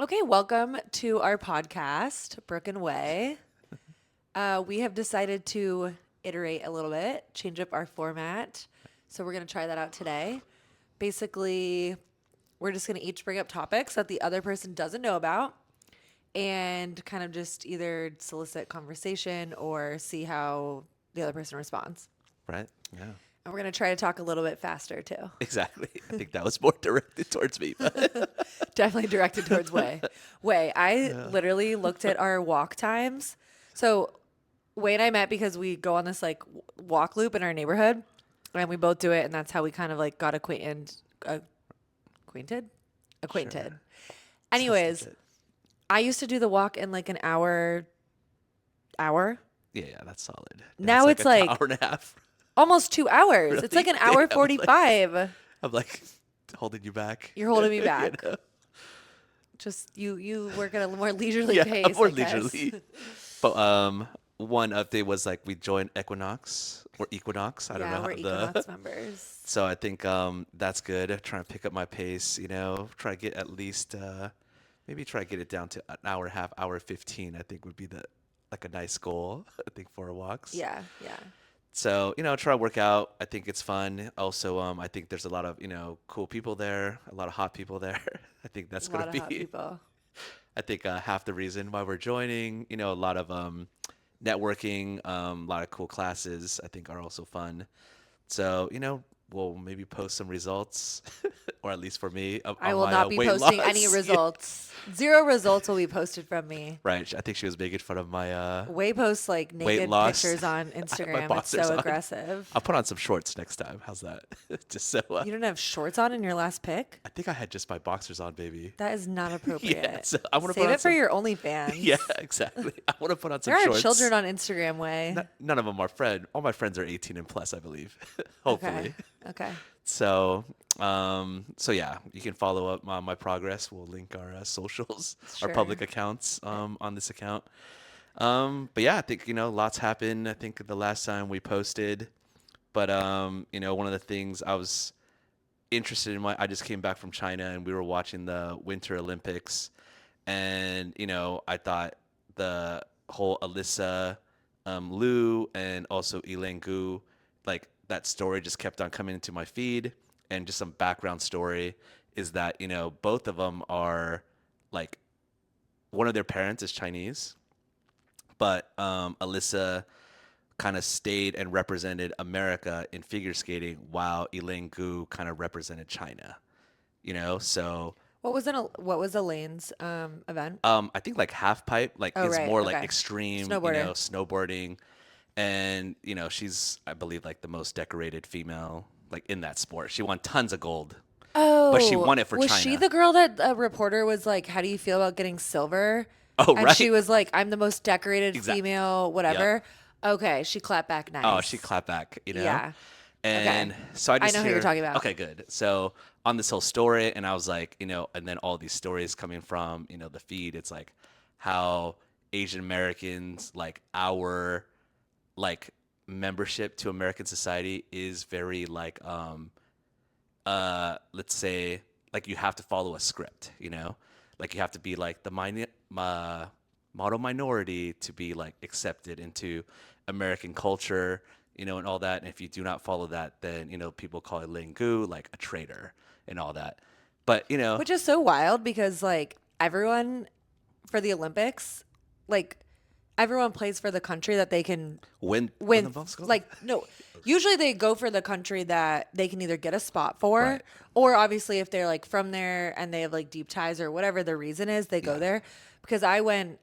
Okay, welcome to our podcast, Brooke and Wei. We have decided to iterate a little bit, change up our format. So we're going to try that out today. Basically, we're just going to each bring up topics that the other person doesn't know about and kind of just either solicit conversation or see how the other person responds. Right? Yeah. And we're going to try to talk a little bit faster too. Exactly. I think that was more directed towards me. But Definitely directed towards Wei. Wei, I literally looked at our walk times. So Wei and I met because we go on this like walk loop in our neighborhood, and we both do it, and that's how we kind of like got acquainted. Sure. Anyways, Legit. I used to do the walk in like an hour, Yeah, that's solid. Now it's an like hour and a half. almost 2 hours. Really? It's like an hour Damn, 45. I'm like holding you back. You're holding me You back. know? Just you work at a more leisurely Yeah, pace. I'm more I guess. leisurely. But one update was like we joined Equinox. I don't know Yeah, how we're the Equinox members. so I think that's good. Trying to pick up my pace, try to get at least maybe try to get it down to an hour and a half, hour 15, I think would be the like a nice goal, I think, for walks. Yeah, yeah. So, try to work out. I think it's fun. Also, I think there's a lot of, cool people there, a lot of hot people there. I think that's A going lot to of hot be, people. I think, half the reason why we're joining. A lot of networking, a lot of cool classes, I think, are also fun. So, we'll maybe post some results, or at least for me, I on will my not be weight posting any loss. Yeah. results. Zero results will be posted from me. Right. I think she was making fun of my Way posts like weight naked loss. pictures on I have my Instagram. It's boxers so on. aggressive. I'll put on some shorts next time. How's that? Just so You don't have shorts on in your last pic? I think I had just my boxers on, baby. That is not appropriate. Yeah, so I want to put Save on it for some. your OnlyFans. Yeah, exactly. I want to put on some There are shorts. children on Instagram, Way. None of them are all my friends are 18 and plus, I believe. Okay. Hopefully. Okay. So yeah, you can follow up on my progress. We'll link our socials, our public Sure. accounts on this account. But yeah, I think lots happened. I think the last time we posted, but one of the things I was interested in, I just came back from China and we were watching the Winter Olympics, and I thought the whole Alyssa Liu and also Elaine Gu, like that story just kept on coming into my feed. And just some background story is that both of them are like, one of their parents is Chinese, but Alyssa kind of stayed and represented America in figure skating while Elaine Gu kind of represented China. So What was Elaine's event? I think like half pipe like Oh, is right. more like Okay. extreme, Snowboarder. snowboarding, and she's, I believe, like the most decorated female like in that sport. She won tons of gold, but she Oh, won it for was China. she the girl that a reporter was like, "How do you feel about getting silver?" Oh, And right. she was like, "I'm the most decorated Exact- female, whatever." Okay, she clapped back nice. Oh, she clapped back, Yeah. And Okay. so I I just know who you're talking about. Okay, good. So on this whole story, and I was like, and then all these stories coming from, the feed, it's like how Asian Americans, like our like membership to American society is very like let's say like you have to follow a script, like you have to be like the model minority to be like accepted into American culture, and all that. And if you do not follow that, then people call it Lingu like a traitor and all that. But Which is so wild because like everyone for the Olympics, like everyone plays for the country that they can win the win. most gold. Like no, usually they go for the country that they can either get a spot for, Right. or obviously if they're like from there and they have like deep ties or whatever the reason is, they go Yeah. there. Because I went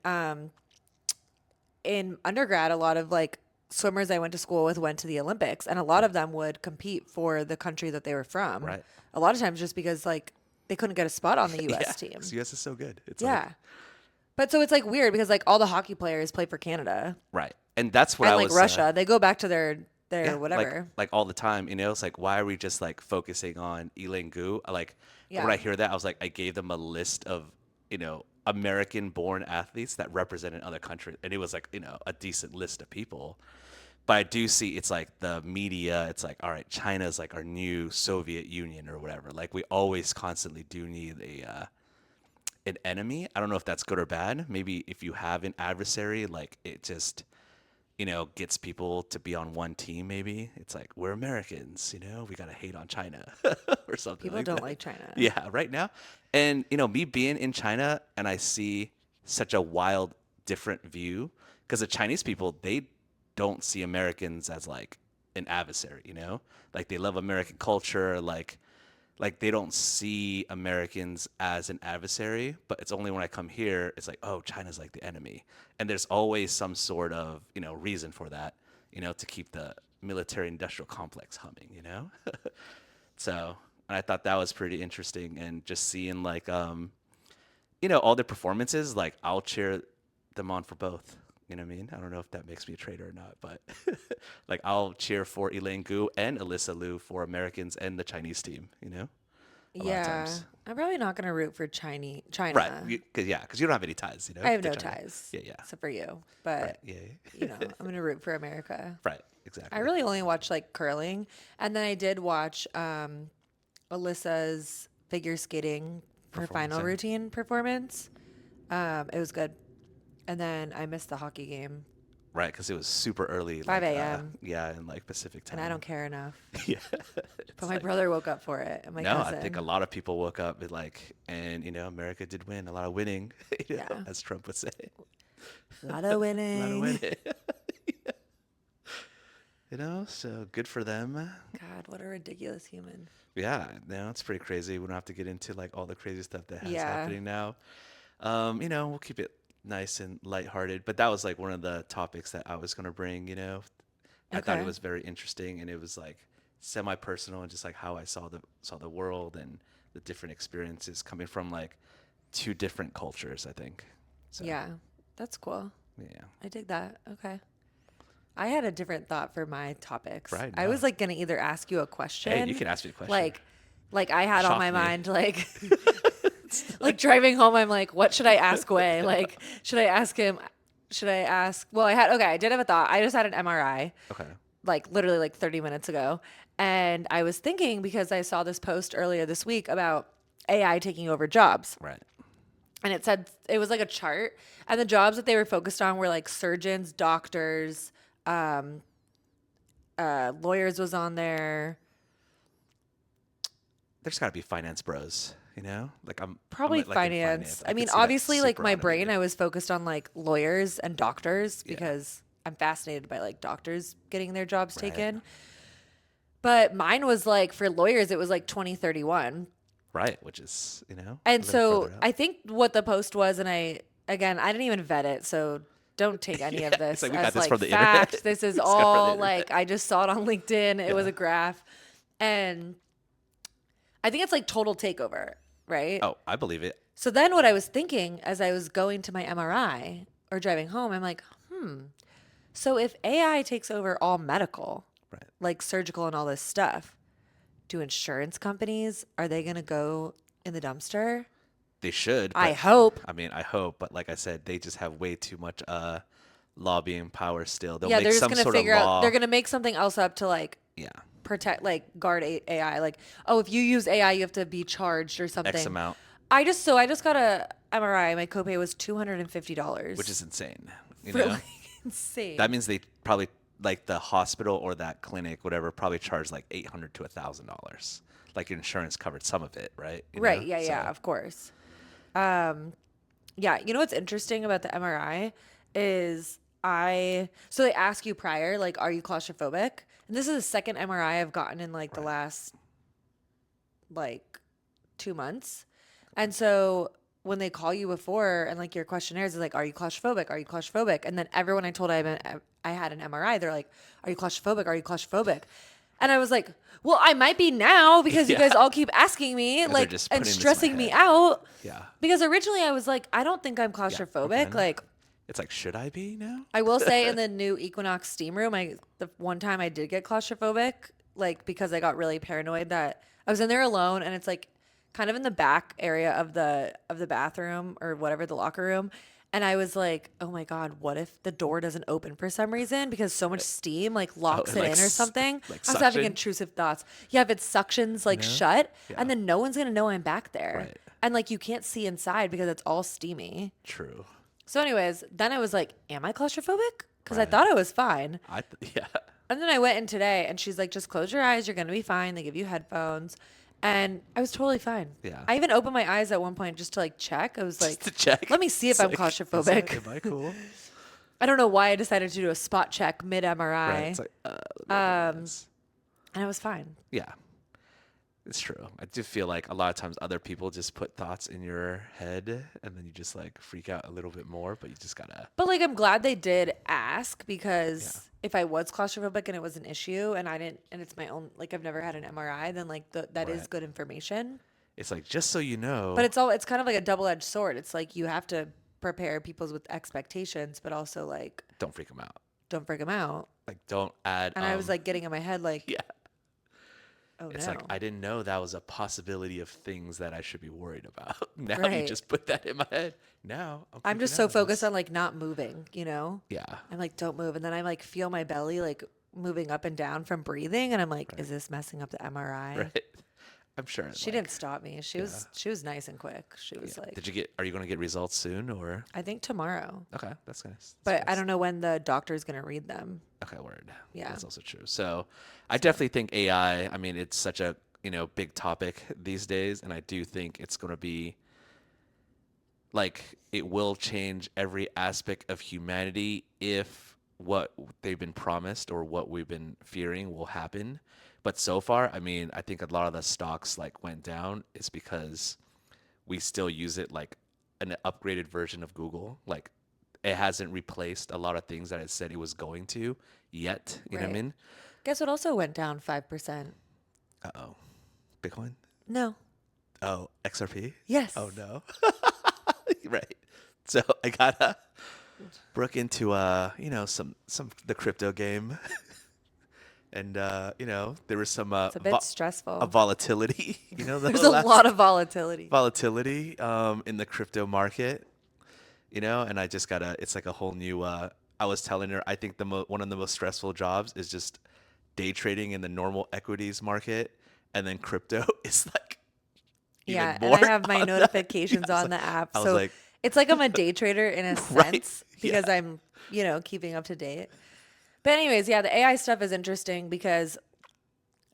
in undergrad, a lot of like swimmers I went to school with went to the Olympics, and a lot of them would compete for the country that they were from. Right. A lot of times just because like they couldn't get a spot on the U.S. Yeah, team. 'cause US is so good. It's Yeah. like, But so it's like weird because like all the hockey players play for Canada right. And that's what and I like was Russia. They go back to their yeah, whatever. like all the time, it's like, why are we just like focusing on Elaine Gu? Like Yeah. when I hear that, I was like, I gave them a list of, American born athletes that represented other countries. And it was like, a decent list of people. But I do see it's like the media, it's like, all right, China's like our new Soviet Union or whatever. Like we always constantly do need an enemy. I don't know if that's good or bad. Maybe if you have an adversary, like it just, gets people to be on one team. Maybe it's like we're Americans, we gotta hate on China or something People like don't that. like China. Yeah, right now. And me being in China and I see such a wild different view because the Chinese people, they don't see Americans as like an adversary, like they love American culture, like they don't see Americans as an adversary, but it's only when I come here, it's like, oh, China's like the enemy. And there's always some sort of, reason for that, to keep the military industrial complex humming. So, and I thought that was pretty interesting. And just seeing like, all their performances, like I'll cheer them on for both. You know what I mean? I don't know if that makes me a traitor or not, but like I'll cheer for Elaine Gu and Alyssa Liu for Americans and the Chinese team, a lot of Yeah. times. I'm probably not going to root for China. Right. Because you don't have any ties, I have to no China. ties. Yeah, yeah. Except for you. But, Right. Yeah. I'm going to root for America. Right. Exactly. I really only watch like curling. And then I did watch Alyssa's figure skating, her final yeah. routine performance. It was good. And then I missed the hockey game. Right, because it was super early. 5 like, a.m. Yeah, in like Pacific time. And I don't care enough. Yeah. But my brother woke up for it. And my No, cousin. I think a lot of people woke up with and America did win, a lot of winning, Yeah. as Trump would say. A lot of winning. A lot of winning. So good for them. God, what a ridiculous human. Yeah, it's pretty crazy. We don't have to get into like all the crazy stuff that has Yeah. happening now. We'll keep it nice and lighthearted. But that was like one of the topics that I was gonna bring. I thought it Okay. was very interesting, and it was like semi-personal and just like how I saw the world and the different experiences coming from like two different cultures. I think. So, Yeah, that's cool. Yeah. I dig that. Okay. I had a different thought for my topics. Right, I no. was like gonna either ask you a question. Hey, you can ask me a question. Like I had on Shock my me. mind like driving home. I'm like, what should I ask Wei? Like, should I ask him? Should I ask? Well, I did have a thought. I just had an MRI. Okay. Like literally like 30 minutes ago, and I was thinking because I saw this post earlier this week about AI taking over jobs. Right. And it said it was like a chart, and the jobs that they were focused on were like surgeons, doctors, lawyers was on there. There's got to be finance bros, Like I'm Probably in finance. I could mean, see that obviously, like super my brain, automated. I was focused on like lawyers and doctors Yeah. because I'm fascinated by like doctors getting their jobs Right. taken. But mine was like for lawyers, it was like 2031. Right, which is, a And little so further out. I think what the post was, and I didn't even vet it, so don't take any of this it's like we as got this like from the fact. internet. This is We just got it from the all internet. like I just saw it on LinkedIn. It was Yeah. a graph, and I think it's like total takeover, right? Oh, I believe it. So then what I was thinking as I was going to my MRI or driving home, I'm like, so if AI takes over all medical, Right. like surgical and all this stuff, do insurance companies, are they going to go in the dumpster? They should. I but- hope. I mean, I hope, but like I said, they just have way too much lobbying power still. They'll Yeah, make they're just some going to sort figure of out, law. they're going to make something else up to like Yeah. protect, like guard AI. Like, oh, if you use AI, you have to be charged or something. X amount, I just got a MRI. My copay was $250. which is insane. really insane. That means they probably like the hospital or that clinic, whatever, probably charged like $800 to $1,000. Like your insurance covered some of it, right? Right. Yeah, So- of course. Yeah. You know what's interesting about the MRI is so they ask you prior, like, are you claustrophobic? And this is the second MRI I've gotten in like the last like 2 months. And so when they call you before and like your questionnaires is like, are you claustrophobic? Are you claustrophobic? And then everyone I told I had an MRI, they're like, are you claustrophobic? Are you claustrophobic? And I was like, well, I might be now because you Yeah. guys all keep asking me they're like just and putting this in my stressing me head. out. Yeah. Because originally I was like, I don't think I'm Yeah, claustrophobic. okay. Like It's like, should I be now? I will say in the new Equinox steam room, the one time I did get claustrophobic, like because I got really paranoid that I was in there alone and it's like kind of in the back area of the bathroom or whatever, the locker room. And I was like, oh my God, what if the door doesn't open for some reason because so much steam like locks it it like in or s- something? like I was having suction? intrusive thoughts. Yeah, if it suctions like shut Yeah. and then no one's going to know I'm back there. Right. And like you can't see inside because it's all steamy. True. So anyways, then I was like, am I claustrophobic? Because I Right. thought I was fine. Yeah. And then I went in today and she's like, just close your eyes. You're going to be fine. They give you headphones. And I was totally fine. Yeah. I even opened my eyes at one point just to like check. I was like, Just to check. let me see if It's I'm like, claustrophobic. Am I cool? I don't know why I decided to do a spot check mid MRI. Right. It's like, let me open this. And I was fine. Yeah. It's true. I do feel like a lot of times other people just put thoughts in your head and then you just like freak out a little bit more, but you just gotta. But like, I'm glad they did ask because if I was claustrophobic and it was an issue and I didn't, and it's my own, like I've never had an MRI, then like that is Right. good information. It's like, just so you know. But it's kind of like a double-edged sword. It's like you have to prepare people with expectations, but also like don't freak them out. don't freak them out. Like, don't add. And I was like getting in my head like, yeah. oh It's no. like, I didn't know that was a possibility of things that I should be worried about. Now you Right. just put that in my head. Now I'm just freaking so out. focused on like not moving, you know? Yeah. I'm like, don't move. And then I like feel my belly like moving up and down from breathing. And I'm like, is this messing up the MRI? Right. I'm sure. She didn't stop me. She was nice and quick. She was like, Are you going to get results soon or? I think tomorrow. Okay. That's nice. But I don't know when the doctor's going to read them. Okay. Word. Yeah. That's also true. So I definitely think AI, I mean, it's such a, big topic these days. And I do think it's going to be like, it will change every aspect of humanity if what they've been promised or what we've been fearing will happen. But so far, I mean, I think a lot of the stocks like went down is because we still use it like an upgraded version of Google. Like it hasn't replaced a lot of things that it said it was going to yet. You know what I Right. mean? Guess what also went down 5%? Uh-oh. Bitcoin? No. Oh, XRP? Yes. Oh no. Right. So I gotta Brooke into some the crypto game. And there was some It's a bit stressful. volatility, There's a lot of volatility. In the crypto market, and I just it's like a whole new I was telling her I think one of the most stressful jobs is just day trading in the normal equities market, and then crypto is like Yeah, even more and I have my on that. notifications Yeah, I was on the app. I was So like- it's like I'm a day trader in a Right, sense because I'm, keeping up to date. But anyways, yeah, the AI stuff is interesting because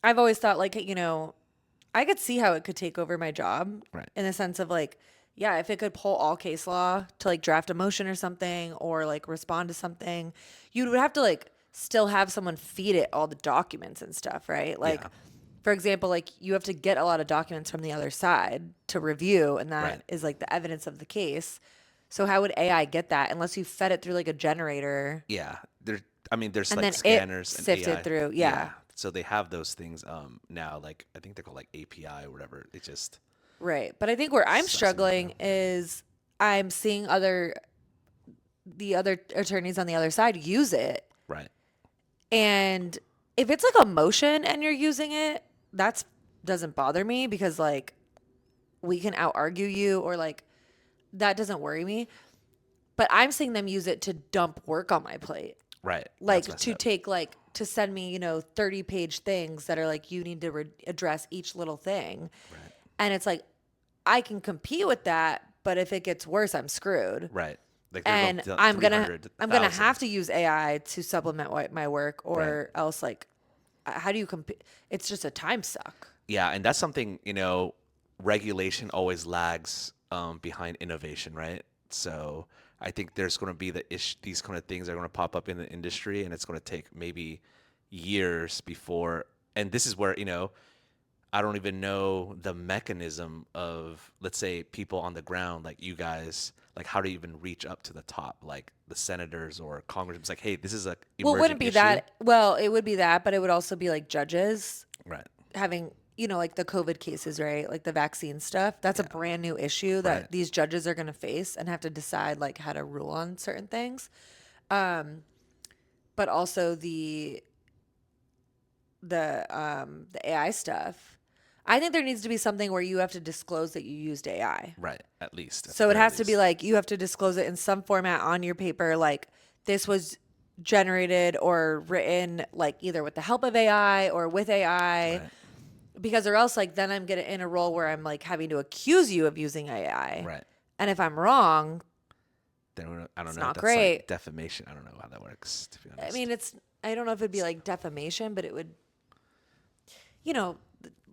I've always thought like, I could see how it could take over my job Right. in the sense of like, yeah, if it could pull all case law to like draft a motion or something or like respond to something, you would have to like still have someone feed it all the documents and stuff, right? Like, Yeah. for example, like you have to get a lot of documents from the other side to review, and that is Right. like the evidence of the case. So how would AI get that unless you fed it through like a generator? Yeah, there's And like then it scanners and sifted AI. through, yeah. So they have those things now. Like I think they're called like API or whatever. It just Right. But I think where I'm Sussing it struggling is I'm seeing the other attorneys on the other side use it. right. And if it's like a motion and you're using it, that's doesn't bother me because like we can out argue you or like that doesn't worry me. But I'm seeing them use it to dump work on my plate. Right. Like That's messed to up. take like to send me 30-page things that are like you need to address each little thing. Right. And it's like I can compete with that, but if it gets worse, I'm screwed. Right. Like they're And going to I'm gonna 300,000. have to use AI to supplement my work, or else like how do you compete? It's just a time suck. Yeah, and that's something, regulation always lags behind innovation, right? So I think there's going to be these kind of things are going to pop up in the industry, and it's going to take maybe years before. And this is where, I don't even know the mechanism of, let's say, people on the ground, like you guys, like how to even reach up to the top, like the senators or congressmen. It's like, hey, this is a Well, it wouldn't be issue. that. Well, it would be that, but it would also be like judges Right. having, like the COVID cases, right? Like the vaccine stuff. That's a brand new issue that Right. these judges are going to face and have to decide like how to rule on certain things. But also the AI stuff. I think there needs to be something where you have to disclose that you used AI. Right. At least. at So the it very has to be least. like you have to disclose it in some format on your paper, like this was generated or written like either with the help of AI or with AI Right. because or else like then I'm getting in a role where I'm like having to accuse you of using AI. Right. And if I'm wrong, Then I don't it's know if not that's like great. defamation. I don't know how that works, to be I honest. mean, I don't know if it'd be like defamation, but it would, you know,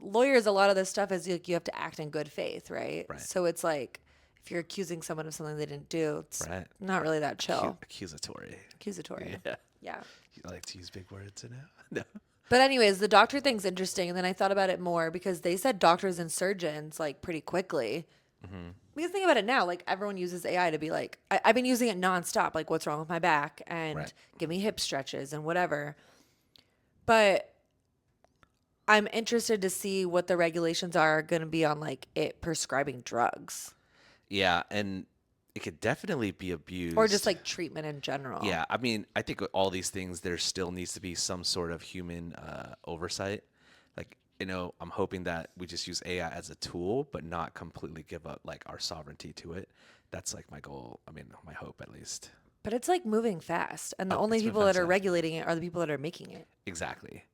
lawyers, a lot of this stuff is like you have to act in good faith, right? Right. So it's like if you're accusing someone of something they didn't do, it's Right. not really that chill. Accusatory. Accusatory. Yeah. Yeah. You like to use big words, you know? No. But anyways, the doctor thing's interesting, and then I thought about it more because they said doctors and surgeons like pretty quickly. Because think about it now, like everyone uses AI to be like, I've been using it nonstop. Like, what's wrong with my back? And Right. give me hip stretches and whatever. But I'm interested to see what the regulations are going to be on like it prescribing drugs Yeah, and it could definitely be abused. or just like treatment in general. Yeah, I mean, I think with all these things, there still needs to be some sort of human oversight. Like, I'm hoping that we just use AI as a tool, but not completely give up like our sovereignty to it. That's like my goal. I mean, my hope at least. But it's like moving fast. And the Oh, only it's moving people that fast, are yeah. regulating it are the people that are making it. Exactly.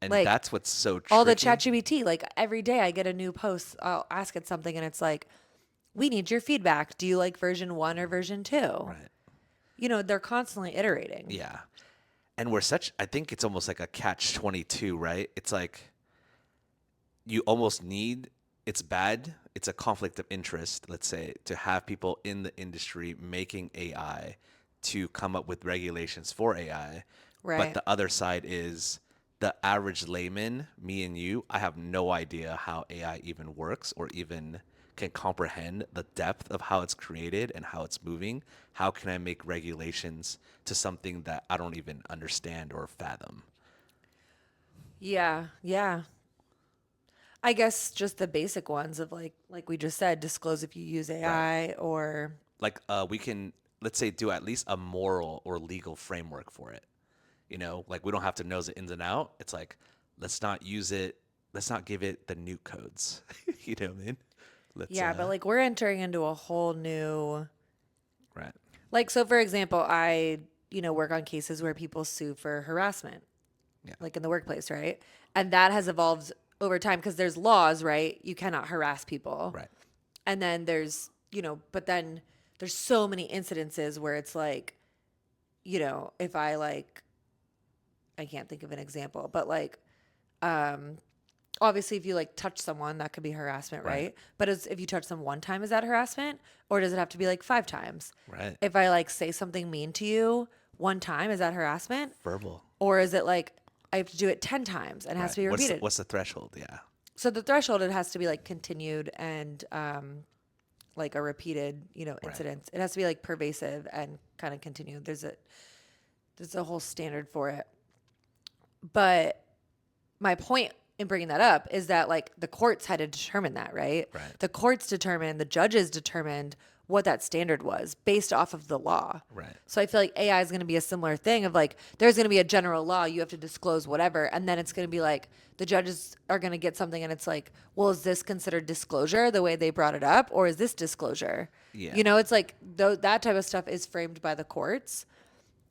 And Like that's what's so tricky. all the ChatGPT, like every day I get a new post, I'll ask it something and it's like, we need your feedback. Do you like version 1 or version 2? Right. They're constantly iterating. Yeah. And I think it's almost like a catch-22, right? It's like you almost need, it's bad. It's a conflict of interest, let's say, to have people in the industry making AI to come up with regulations for AI. But Right. the other side is the average layman, me and you, I have no idea how AI even works or even can comprehend the depth of how it's created and how it's moving. How can I make regulations to something that I don't even understand or fathom? Yeah. Yeah. I guess just the basic ones of like we just said, disclose if you use Right. AI or Like we can, let's say, do at least a moral or legal framework for it. Like we don't have to know the ins and out. It's like, let's not use it. Let's not give it the nuke codes. You know what I mean? Let's, yeah, but like we're entering into a whole new right. like so for example, I work on cases where people sue for harassment. Yeah. Like in the workplace, right? And that has evolved over time because there's laws, right? You cannot harass people. Right. And then but then there's so many incidences where it's like, if I can't think of an example, but like, obviously if you like touch someone, that could be harassment, Right. right? But if you touch them one time, is that harassment? Or does it have to be like 5 times? Right. If I like say something mean to you one time, is that harassment? Verbal. Or is it like I have to do it 10 times and it has Right. to be repeated? What's the threshold? Yeah. So the threshold, it has to be like continued and like a repeated, incident. It has to be like pervasive and kind of continued. There's a whole standard for it. But my point in bringing that up is that like the courts had to determine that, right? Right. The judges determined what that standard was based off of the law. Right. So I feel like AI is going to be a similar thing of like, there's going to be a general law. You have to disclose whatever. And then it's going to be like, the judges are going to get something and it's like, well, is this considered disclosure the way they brought it up? Or is this disclosure? Yeah. It's like that type of stuff is framed by the courts.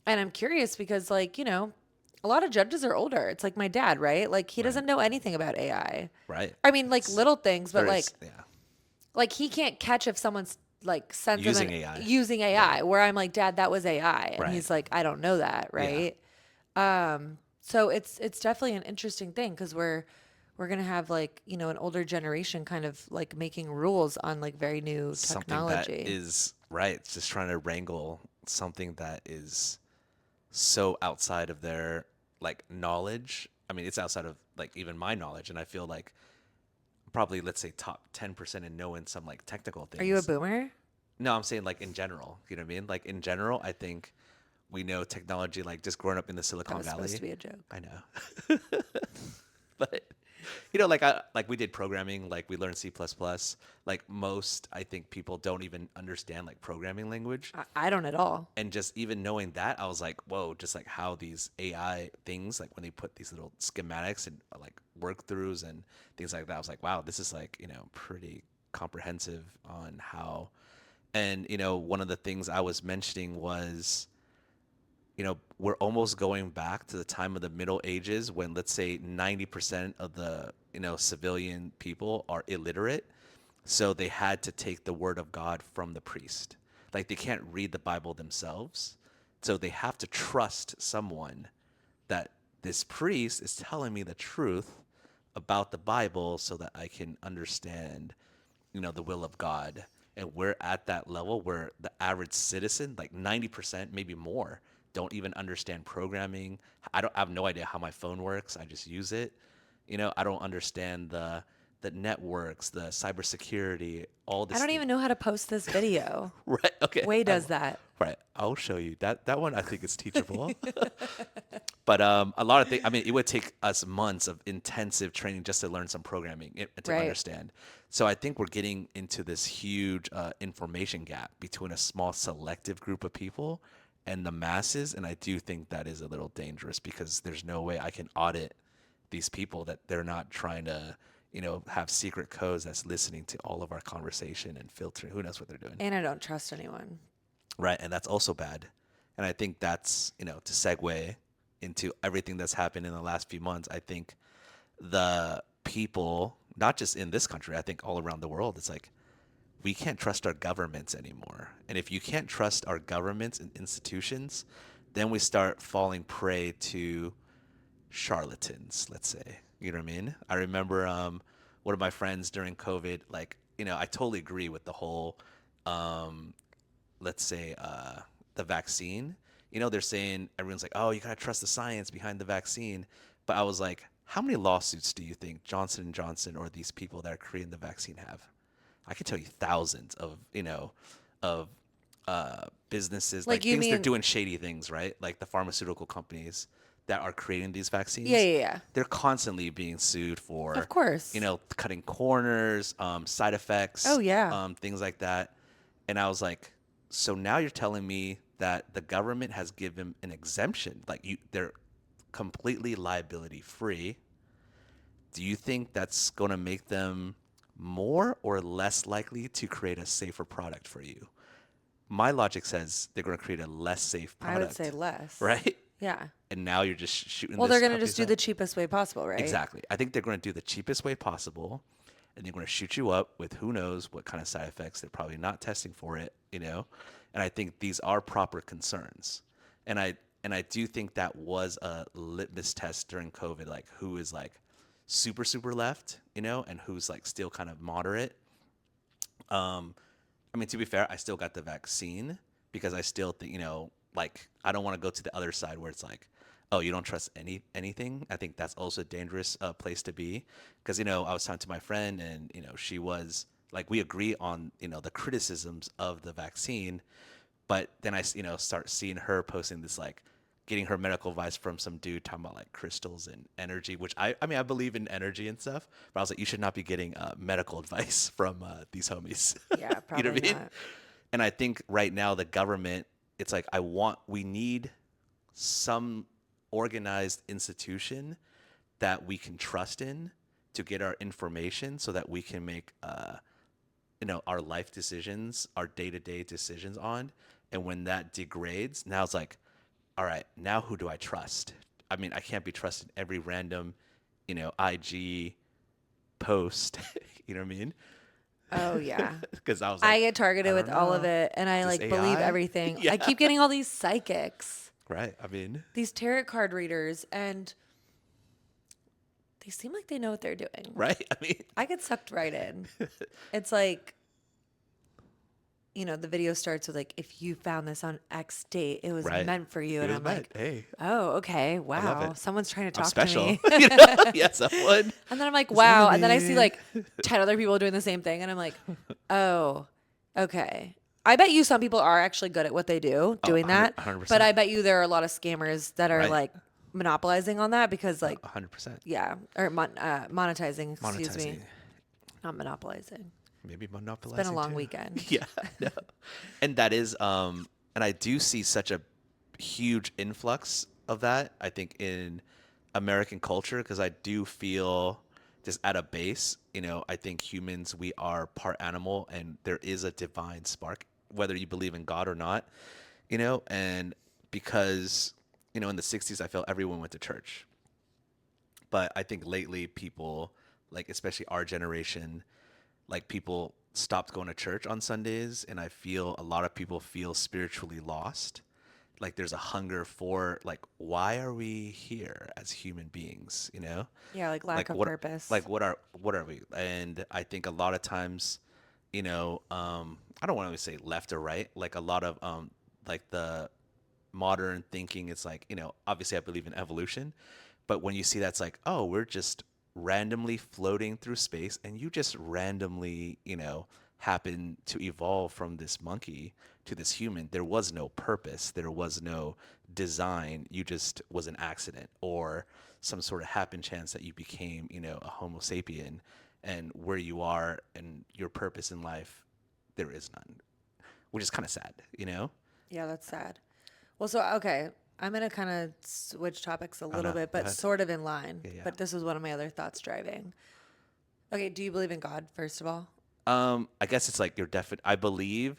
And I'm curious because like, a lot of judges are older. It's like my dad, right? Like he doesn't know anything about AI. Right. I mean, like little things, but like, Yeah. like he can't catch if someone's like sent him Using AI. using AI. Where I'm like, Dad, that was AI, and Right. he's like, I don't know that, right? So it's definitely an interesting thing because we're gonna have like an older generation kind of like making rules on like very new technology. Something that is right. It's just trying to wrangle something that is so outside of their like knowledge. I mean, it's outside of like even my knowledge, and I feel like probably let's say top 10% in knowing some like technical things. Are you a boomer? No, I'm saying like in general. You know what I mean? Like in general, I think we know technology. Like just growing up in the That Silicon was Valley. supposed to be a joke. I know, but like we did programming. Like we learned C++. Like most, I think people don't even understand like programming language. I don't at all. And just even knowing that, I was like, whoa, just like how these AI things, like when they put these little schematics and like workthroughs and things like that, I was like, wow, this is like, pretty comprehensive on how. And, one of the things I was mentioning was, we're almost going back to the time of the Middle Ages when, let's say, 90% of the, civilian people are illiterate. So they had to take the word of God from the priest. Like they can't read the Bible themselves. So they have to trust someone that this priest is telling me the truth about the Bible so that I can understand, the will of God. And we're at that level where the average citizen, like 90%, maybe more, don't even understand programming. I have no idea how my phone works. I just use it. I don't understand the networks, the cybersecurity, all I this. don't even know how to post this video. Right. Okay. Wei does that. Right. I'll show you that one. I think is teachable. But a lot of things. I mean, it would take us months of intensive training just to learn some programming to Right. understand. So I think we're getting into this huge information gap between a small selective group of people and the masses, and I do think that is a little dangerous because there's no way I can audit these people that they're not trying to, have secret codes that's listening to all of our conversation and filtering. Who knows what they're doing? And I don't trust anyone. Right. And that's also bad. And I think that's, to segue into everything that's happened in the last few months, I think the people, not just in this country, I think all around the world, it's like we can't trust our governments anymore. And if you can't trust our governments and institutions, then we start falling prey to charlatans, let's say. You know what I mean? I remember one of my friends during COVID, like, I totally agree with the whole um, let's say the vaccine. They're saying everyone's like, oh, you gotta trust the science behind the vaccine. But I was like, how many lawsuits do you think Johnson and Johnson or these people that are creating the vaccine have? I could tell you thousands of of businesses Like like you things they're mean, doing shady things, right? Like the pharmaceutical companies that are creating these vaccines. yeah. They're constantly being sued for, Of course. cutting corners, side effects, Oh, yeah. things like that. And I was like, so now you're telling me that the government has given an exemption, like they're completely liability free. Do you think that's going to make them more or less likely to create a safer product for you? My logic says they're going to create a less safe I would product, say less. right? Yeah. And now you're just shooting Well, they're this going to company's just do out. the cheapest way possible, right? Exactly. I think they're going to do the cheapest way possible, and they're going to shoot you up with who knows what kind of side effects. They're probably not testing for it. And I think these are proper concerns. And I do think that was a litmus test during COVID, like who is like super super left, and who's like still kind of moderate. I mean, to be fair, I still got the vaccine because I still think, like I don't want to go to the other side where it's like, oh, you don't trust anything. I think that's also a dangerous place to be because I was talking to my friend and she was like, we agree on the criticisms of the vaccine, but then I start seeing her posting this like getting her medical advice from some dude talking about like crystals and energy, which I mean I believe in energy and stuff, but I was like, you should not be getting medical advice from these homies. Yeah, You know probably what I mean? not. And I think right now the government, it's like we need some organized institution that we can trust in to get our information so that we can make our life decisions, our day-to-day decisions on. And when that degrades, now it's like, all right, now who do I trust? I mean, I can't be trusted every random, IG post. You know what I mean? Oh, yeah. Because I was I like, get targeted I with don't all of know. it, and I Is like this believe AI? everything. Yeah. I keep getting all these psychics, Right. I mean, these tarot card readers, and they seem like they know what they're doing. right. I mean, I get sucked right in. It's like, the video starts with like, if you found this on X date, it was right. meant for you. It And was I'm meant. like, Hey, oh, okay. love Wow. it. Someone's trying to I'm talk to special. me. Yeah, someone. And then I'm like, It's wow. And then I see enemy. like 10 other people doing the same thing. And I'm like, oh, okay. I bet you some people are actually good at what they do, Oh, doing that. 100%. But I bet you there are a lot of scammers that are Right. like monopolizing on that because, like, 100%. yeah, or monetizing, excuse Monetizing. me, not monopolizing. Maybe monopolizing. It's been a long too. weekend. Yeah. No. And that is, and I do see such a huge influx of that, I think, in American culture, because I do feel just at a base, I think humans, we are part animal and there is a divine spark, whether you believe in God or not, and because, in the 60s, I felt everyone went to church. But I think lately people, like especially our generation, like people stopped going to church on Sundays, and I feel a lot of people feel spiritually lost. Like there's a hunger for like, why are we here as human beings? Yeah, like lack Like of what purpose. like what are we? And I think a lot of times, I don't want to say left or right. Like a lot of like the modern thinking, it's like, obviously I believe in evolution, but when you see that's like, oh, we're just randomly floating through space and you just randomly, happen to evolve from this monkey to this human. There was no purpose. There was no design. You just was an accident or some sort of happen chance that you became, a Homo sapien, and where you are and your purpose in life, there is none, which is kind of sad. Yeah, that's sad. Well, so okay, I'm gonna kind of switch topics a Oh little no, bit, go but ahead. sort of in line. Yeah, yeah. But this is one of my other thoughts driving. Okay, do you believe in God, first of all? I guess it's like your definite. I do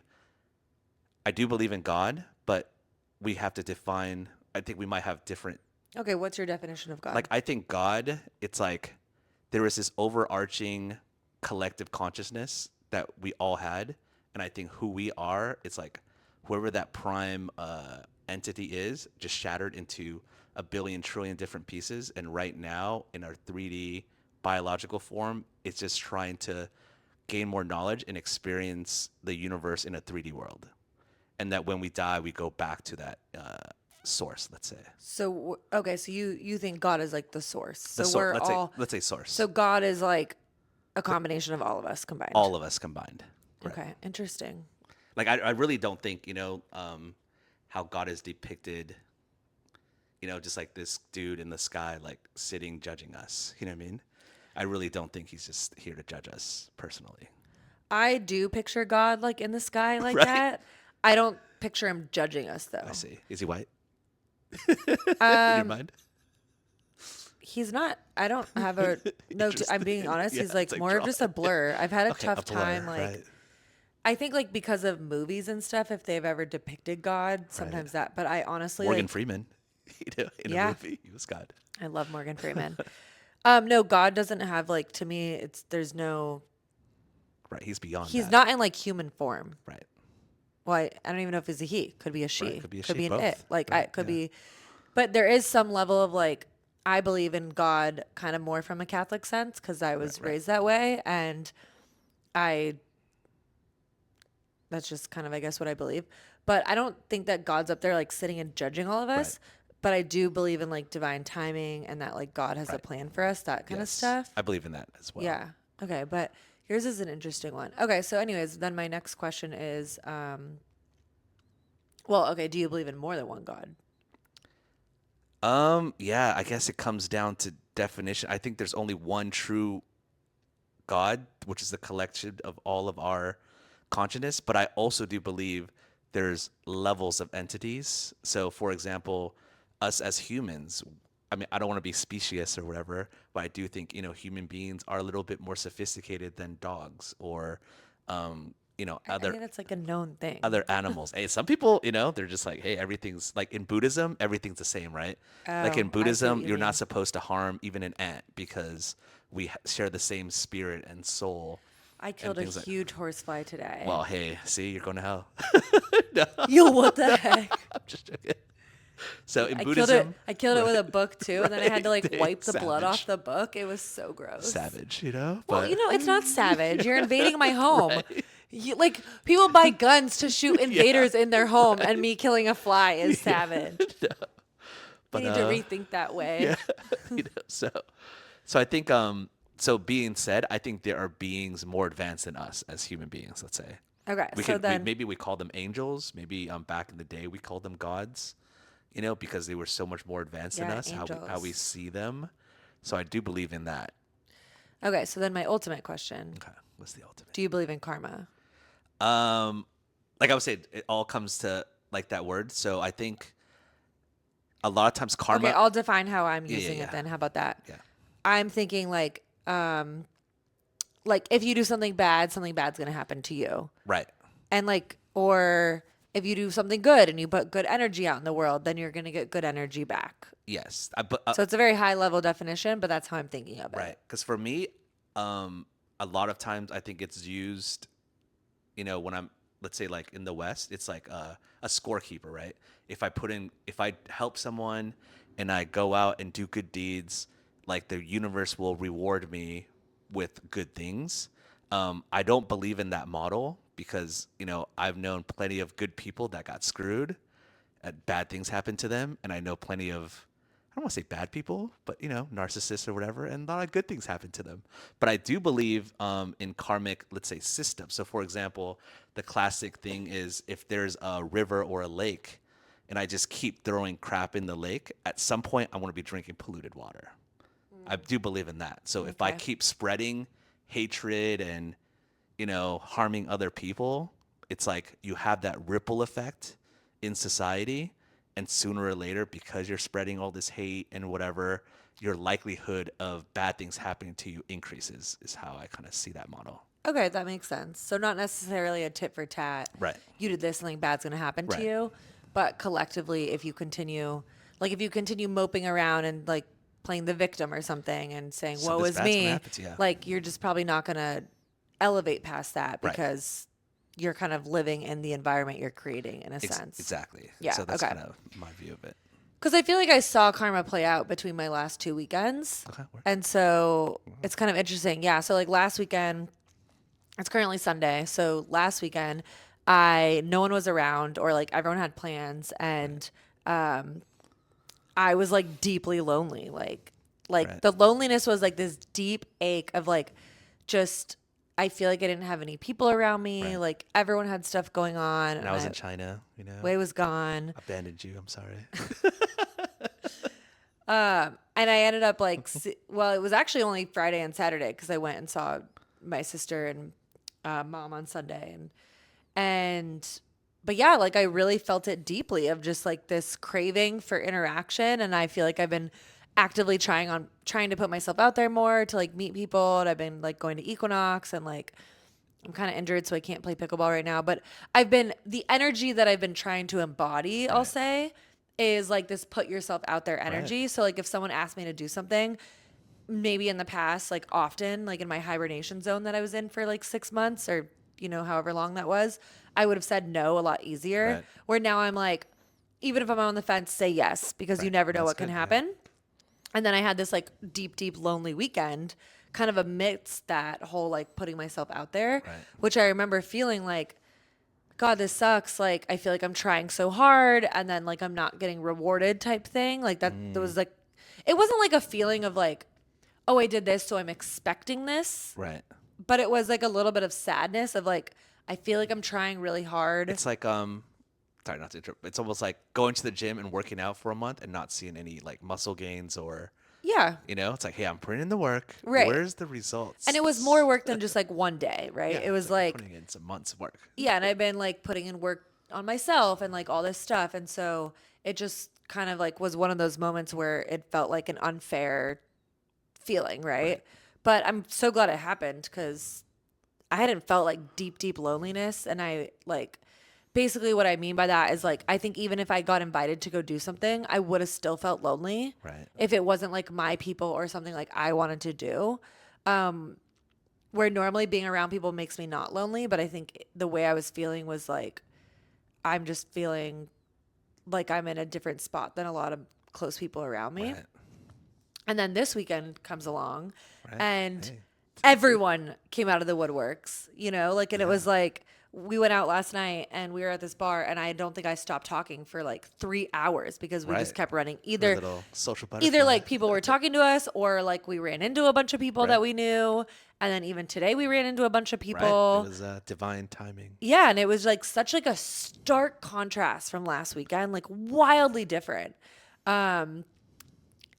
believe in God, but we have to define. I think we might have different. Okay, what's your definition of God? Like I think God, it's like there is this overarching collective consciousness that we all had, and I think who we are, it's like whoever that prime entity is, just shattered into a billion trillion different pieces, and right now in our 3D biological form, it's just trying to gain more knowledge and experience the universe in a 3D world. And that when we die, we go back to that source, let's say. So okay, so you think God is like the source. The So source, we're all let's say source. so God is like a combination of all of us combined. All of us combined. Right. Okay, interesting. Like I really don't think, how God is depicted, just like this dude in the sky, like sitting judging us. You know what I mean? I really don't think he's just here to judge us personally. I do picture God like in the sky like Right? that. I don't picture him judging us I though. see. Is he white in your Um, mind? he's not. I don't have a no. I'm being Interesting. honest. Yeah, He's it's like like more of draw just a it. Yeah. blur. I've had a Okay, a tough time. blur, Like right? I think like because of movies and stuff, if they've ever depicted God, Right. sometimes that. But I honestly Morgan like. Freeman, in a Yeah, movie, he was God. I love Morgan Freeman. No, God doesn't have like to me. It's there's no. Right, he's beyond He's that. not in like human form. Right, Well, I don't even know if it's a he. Could be a right. she. Could be a Could she. be an it. Both. Like I Right. it could Yeah. be. But there is some level of like I believe in God kind of more from a Catholic sense because I Right. was Right. raised that way, and I that's just kind of I guess what I believe. But I don't think that God's up there like sitting and judging all of Right. us. But I do believe in like divine timing and that like God has a Right. plan for us, that kind of Yes, stuff. I believe in that as well. Yeah. Okay, but yours is an interesting one. Okay, so anyways, then my next question is well, okay, do you believe in more than one God? Yeah, I guess it comes down to definition. I think there's only one true God, which is the collection of all of our consciousness. But I also do believe there's levels of entities. So, for example, us as humans, I mean, I don't want to be specious or whatever, but I do think, human beings are a little bit more sophisticated than dogs or, I think that's like a known thing. other animals. Hey, some people, they're just like, hey, everything's like in Buddhism, everything's the same, right? Like in Oh, I see what Buddhism, you you're not mean. supposed to harm even an ant because we share the same spirit and soul I and killed a things like. huge horsefly today. Well, hey, see, you're going to hell. No, Yo, what the heck? I'm just joking. So in I killed it. Buddhism, I killed it with a book too, and then I had to like right, wipe the blood off savage, the book. It was so gross. savage, Well, but it's not savage. You're invading my home. right, Like people buy guns to shoot yeah, invaders in their home, and me killing a fly is savage. no, You but need to rethink that way. yeah, so I think so being said, I think there are beings more advanced than us as human beings, let's say. Okay, We so could then maybe we call them angels, maybe back in the day we called them gods, because they were so much more advanced than yeah, us, how we angels. see them. So I do believe in that. Okay, so then my ultimate question: Okay, what's the ultimate? do you believe in karma? Um like I would say, it all comes to like that word. So I think a lot of times Okay, karma. I'll define how I'm Yeah, yeah, using it yeah, then. How about that? yeah. I'm thinking like if you do something bad, something bad's gonna happen to you. Right. And like or if you do something good and you put good energy out in the world, then you're going to get good energy back. Yes. So it's a very high level definition, but that's how I'm thinking of Right. it. Because for me, a lot of times I think it's used, when I'm, let's say like in the West, it's like a scorekeeper, right? If I help someone and I go out and do good deeds, like the universe will reward me with good things. I don't believe in that model because, I've known plenty of good people that got screwed and bad things happened to them. And I know plenty of, I don't want to say bad people, but narcissists or whatever, and a lot of good things happen to them. But I do believe in karmic, let's say, systems. So, for example, the classic thing is if there's a river or a lake, and I just keep throwing crap in the lake, at some point I want to be drinking polluted water. I do believe in that. So if I Okay. keep spreading hatred and harming other people, it's like you have that ripple effect in society, and sooner or later, because you're spreading all this hate and whatever, your likelihood of bad things happening to you increases, is how I kind of see that model. Okay, that makes sense. So not necessarily a tit for tat. Right. You did this, something bad's going to happen to Right. you, but collectively, if you continue moping around and like playing the victim or something and saying "woe Something's is bad's gonna me," happen to you. like you're just probably not going to elevate past that Right. because you're kind of living in the environment you're creating in a sense. Exactly. Yeah. So that's Okay. kind of my view of it. Because I feel like I saw karma play out between my last 2 weekends. Okay. And so it's kind of interesting. Yeah. So like last weekend, it's currently Sunday. So last weekend, no one was around or like everyone had plans and I was like deeply lonely. Like Right. the loneliness was like this deep ache of like just I feel like I didn't have any people around me. Right. Like everyone had stuff going on And I was in China, Way was gone. abandoned you. I'm sorry. And I ended up like, well, it was actually only Friday and Saturday because I went and saw my sister and mom on Sunday, but yeah, like I really felt it deeply of just like this craving for interaction, and I feel like I've been actively trying to put myself out there more to like meet people, and I've been like going to Equinox and like. I'm kind of injured, so I can't play pickleball right now. But the energy that I've been trying to embody, I'll Right. say, is like this put yourself out there energy. Right. So like if someone asked me to do something, maybe in the past, like often, like in my hibernation zone that I was in for like 6 months or, however long that was, I would have said no a lot easier. Right. Where now I'm like, even if I'm on the fence, say yes, because you Right. never know That's what can good, yeah. happen. And then I had this like deep, deep lonely weekend kind of amidst that whole like putting myself out there, Right. which I remember feeling like, God, this sucks. Like, I feel like I'm trying so hard and then like I'm not getting rewarded type thing. Like there was like, it wasn't like a feeling of like, oh, I did this, so I'm expecting this. Right. But it was like a little bit of sadness of like, I feel like I'm trying really hard. It's like sorry not to interrupt. It's almost like going to the gym and working out for a month and not seeing any like muscle gains or Yeah. it's like, hey, I'm putting in the work. Right. Where's the results? And it was more work than just like one day, right? Yeah, It was it's like like, putting in some months of work. yeah, and I've been like putting in work on myself and like all this stuff. And so it just kind of like was one of those moments where it felt like an unfair feeling, right? But I'm so glad it happened because I hadn't felt like deep, deep loneliness. And I like basically what I mean by that is like I think even if I got invited to go do something, I would have still felt lonely Right. if it wasn't like my people or something like I wanted to do. Where normally being around people makes me not lonely, but I think the way I was feeling was like I'm just feeling like I'm in a different spot than a lot of close people around me. Right. And then this weekend comes along Right. and Hey. everyone came out of the woodworks, and it was like we went out last night and we were at this bar and I don't think I stopped talking for like 3 hours because we just Right. kept running. A little social butterfly. Either like people were talking to us or like we ran into a bunch of people that Right. we knew. And then even today we ran into a bunch of Right. people. It was divine timing. Yeah, and it was like such like a stark contrast from last weekend, like wildly different. And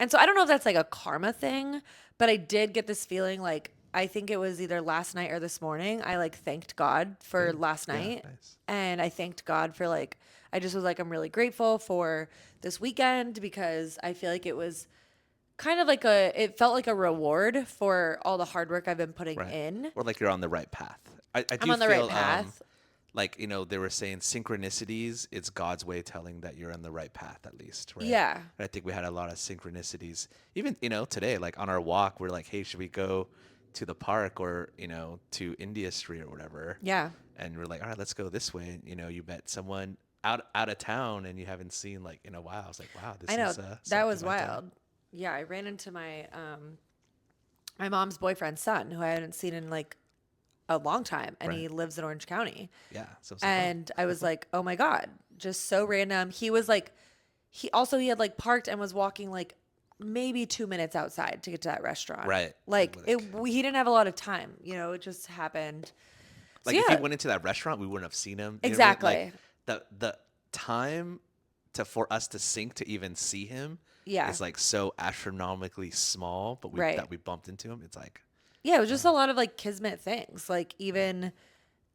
so I don't know if that's like a karma thing, but I did get this feeling like I think it was either last night or this morning. I like thanked God for last Yeah, night. nice. And I thanked God for like I just was like I'm really grateful for this weekend because I feel like it was kind of like it felt like a reward for all the hard work I've been putting Right. in. Or like you're on the right path. I do I'm on the right feel, path. like, they were saying synchronicities, it's God's way telling that you're on the right path, at least, right? Yeah. And I think we had a lot of synchronicities. Even, today, like on our walk, we're like, hey, should we go to the park or, to India Street or whatever? Yeah. And we're like, all right, let's go this way. And, you met someone out of town and you haven't seen like in a while. I was like, wow, this I know is that something was like that. wild. Yeah, I ran into my mom's boyfriend's son, who I hadn't seen in like a long time, and he Right. lives in Orange County. Yeah. So it's like, oh, And I was like, oh my God, just so random. He was like, he had like parked and was walking like maybe 2 minutes outside to get to that restaurant. right. Like he didn't have a lot of time, it just happened. So Like if yeah, he went into that restaurant, we wouldn't have seen him. You know what I mean? exactly. Like the time for us to sync to even see him Yeah. is like so astronomically small, but Right. that we bumped into him. It's like, Yeah, it was just a lot of like kismet things. Like even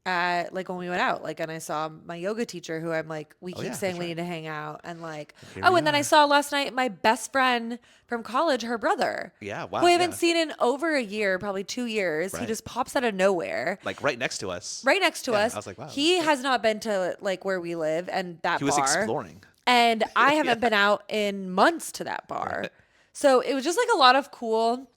at like when we went out, like and I saw my yoga teacher who I'm like, we Oh, keep yeah, saying that's we right. need to hang out and like Here oh, we and then I are. saw last night my best friend from college, her brother. Yeah, wow, Who I haven't yeah. seen in over a year, probably 2 years. He Right. just pops out of nowhere. Like right next to us. Right next to Yeah, us. I was like, wow. He has not been to like where we live and that He was bar. exploring. And I haven't been out in months to that bar. Right. So it was just like a lot of cool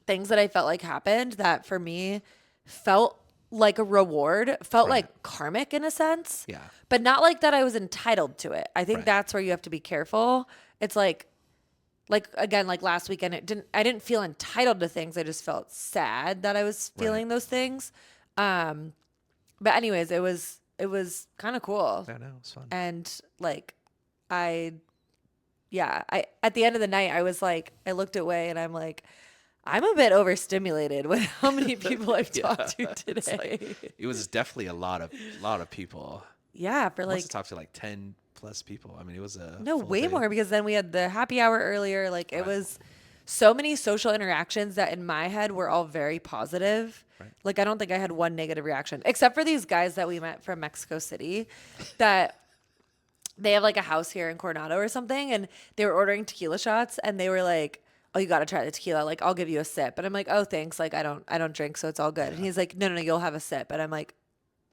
things that I felt like happened that for me felt like a reward, felt Right. like karmic in a sense. Yeah. But not like that I was entitled to it. I think Right. that's where you have to be careful. It's like again, like last weekend, I didn't feel entitled to things. I just felt sad that I was feeling those things. But anyways, it was kind of cool. I know, it was fun. And like I at the end of the night I was like, I looked at Wei and I'm like, I'm a bit overstimulated with how many people I've talked to It's today. It was definitely a lot of people. Yeah, for I must like have talked to like 10 plus people. I mean, it was a no, full way day. more because then we had the happy hour earlier. Like it Right. was so many social interactions that in my head were all very positive. Right. Like I don't think I had one negative reaction except for these guys that we met from Mexico City that they have like a house here in Coronado or something and they were ordering tequila shots and they were like, oh, you got to try the tequila. Like I'll give you a sip. And I'm like, oh, thanks. Like I don't drink. So it's all good. And he's like, no, you'll have a sip. And I'm like,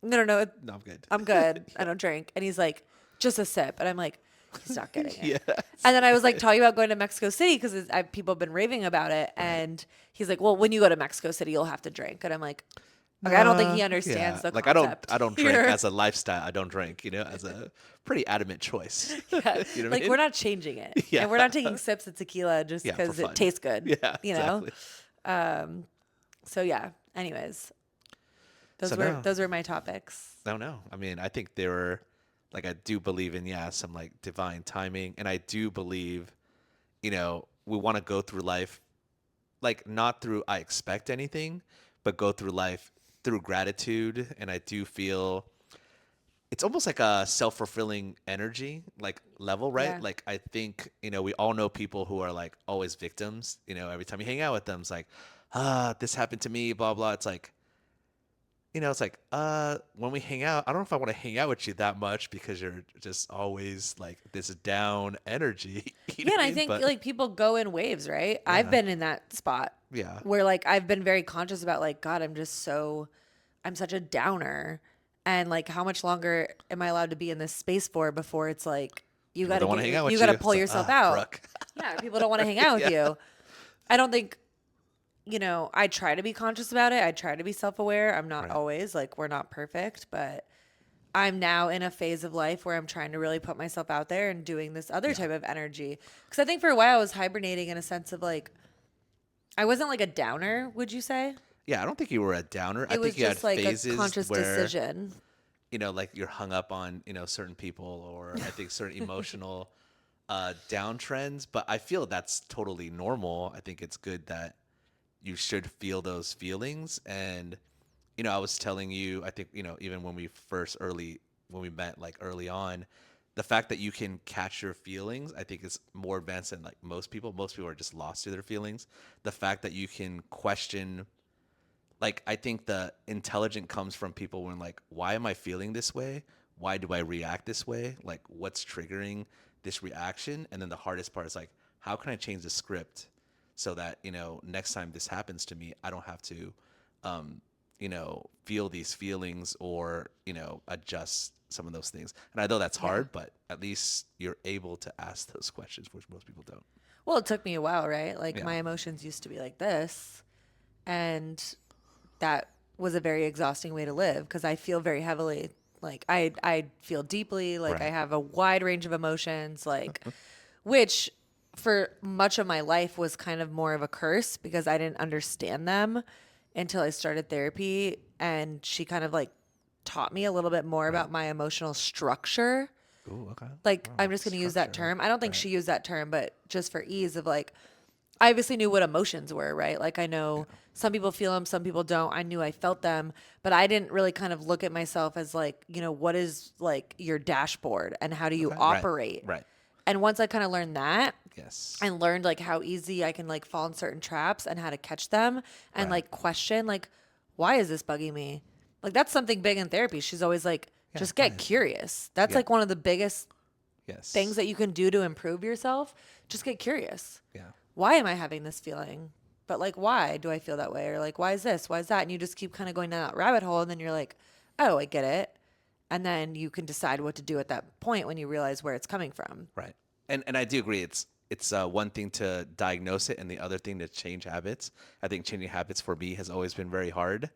no, No, I'm good. I'm good. I don't drink. And he's like, just a sip. And I'm like, he's not getting it. Yeah. And then I was like talking about going to Mexico City because people have been raving about it. And he's like, well, when you go to Mexico City, you'll have to drink. And I'm like, okay, I don't think he understands the like concept. I don't drink here. as a lifestyle. I don't drink, as a pretty adamant choice. Yeah. You know what I Like mean? we're not changing it. Yeah. And we're not taking sips of tequila just Yeah, for because fun. it tastes good. Yeah, You know? exactly. So yeah. Anyways. Those So were no. those were my topics. No. I mean, I think there were, like, I do believe in, some like divine timing. And I do believe, we want to go through life, like not through I expect anything, but go through life through gratitude. And I do feel it's almost like a self-fulfilling energy, like level, right? Yeah. Like I think, we all know people who are like always victims, every time you hang out with them, it's like, this happened to me, blah, blah. It's like, when we hang out, I don't know if I want to hang out with you that much because you're just always like this down energy. You know Yeah, and what I mean? think But- like people go in waves, right? I've been in that spot. Yeah. Where like I've been very conscious about like, God, I'm such a downer. And like how much longer am I allowed to be in this space for before it's like you People gotta don't wanna hang out with you gotta you. pull It's like, yourself out. Brooke. Yeah, people don't want to hang out with Yeah. you. I don't think I try to be conscious about it. I try to be self-aware. I'm not Right. always like we're not perfect, but I'm now in a phase of life where I'm trying to really put myself out there and doing this other type of energy. Because I think for a while I was hibernating in a sense of like, I wasn't like a downer, would you say? Yeah, I don't think you were a downer. I It was think you had just like a phases conscious where, decision. like you're hung up on, certain people or I think certain emotional downtrends. But I feel that's totally normal. I think it's good that you should feel those feelings. And, I was telling you, I think, even when we met like early on, the fact that you can catch your feelings, I think is more advanced than like most people. Most people are just lost to their feelings. The fact that you can question, like, I think the intelligent comes from people when like, why am I feeling this way? Why do I react this way? Like, what's triggering this reaction? And then the hardest part is like, how can I change the script so that, next time this happens to me, I don't have to, feel these feelings or, adjust some of those things. And I know that's hard, but at least you're able to ask those questions, which most people don't. Well, it took me a while, right? Like Yeah. my emotions used to be like this, and that was a very exhausting way to live because I feel very heavily. Like I feel deeply. Like I Right. have a wide range of emotions. Like, which for much of my life was kind of more of a curse because I didn't understand them until I started therapy, and she kind of like taught me a little bit more Right. about my emotional structure. Ooh, okay. Like Oh, I'm just going to use that structure. term. I don't think Right. she used that term, but just for ease of like I obviously knew what emotions were, right? Like I know Yeah. some people feel them, some people don't. I knew I felt them, but I didn't really kind of look at myself as like, what is like your dashboard and how do you Okay. Right. operate? Right. And once I kind of learned that Yes. and learned like how easy I can like fall in certain traps and how to catch them and Right. like question like why is this bugging me? Like that's something big in therapy. She's always like Yeah. just Why get is it? curious. That's Yeah. like one of the biggest things Yes. that you can do to improve yourself. Just get curious. Yeah. Why am I having this feeling? But like, why do I feel that way? Or like, why is this? Why is that? And you just keep kind of going down that rabbit hole. And then you're like, oh, I get it. And then you can decide what to do at that point when you realize where it's coming from. Right. And I do agree. It's one thing to diagnose it, and the other thing to change habits. I think changing habits for me has always been very hard.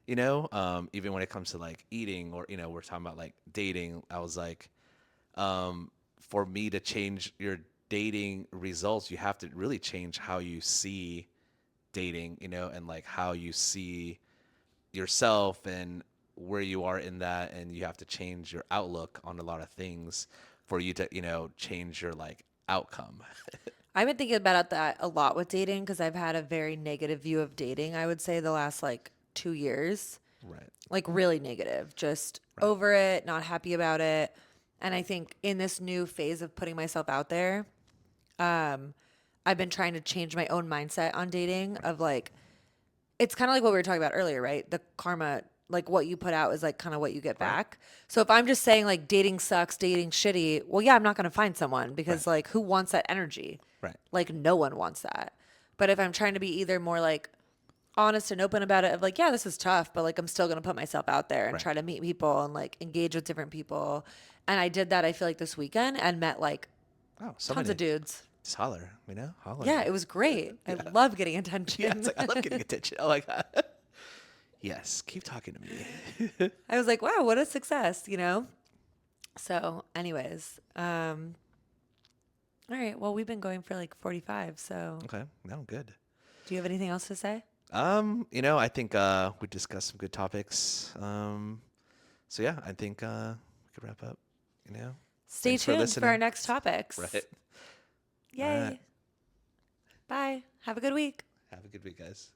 Even when it comes to like eating or we're talking about like dating. I was like, for me to change your dating results, you have to really change how you see dating, and like how you see yourself and where you are in that, and you have to change your outlook on a lot of things for you to change your like outcome. I've been thinking about that a lot with dating because I've had a very negative view of dating, I would say, the last like 2 years. Right. Like really negative, just Right. over it, not happy about it. And I think in this new phase of putting myself out there, I've been trying to change my own mindset on dating of like, it's kind of like what we were talking about earlier, right? The karma, like what you put out is like kind of what you get Right. back. So if I'm just saying like dating sucks, dating shitty, well, yeah, I'm not going to find someone because Right. like who wants that energy? Right. Like no one wants that. But if I'm trying to be either more like honest and open about it of like, yeah, this is tough, but like I'm still going to put myself out there and Right. try to meet people and like engage with different people. And I did that, I feel like this weekend and met like Oh, tons somebody of dudes. just holler, holler. Yeah, it was great. I Yeah. love getting Yeah, attention. it's like I love getting attention. Oh my god. Yes, keep talking to me. I was like, wow, what a success. So, anyways, all right. Well, we've been going for like 45. So, Okay, no, good. do you have anything else to say? I think we discussed some good topics. So yeah, I think we could wrap up. Stay Thanks for tuned for our listening. next topics. Right. Yay. All right. Bye. Have a good week. Have a good week, guys.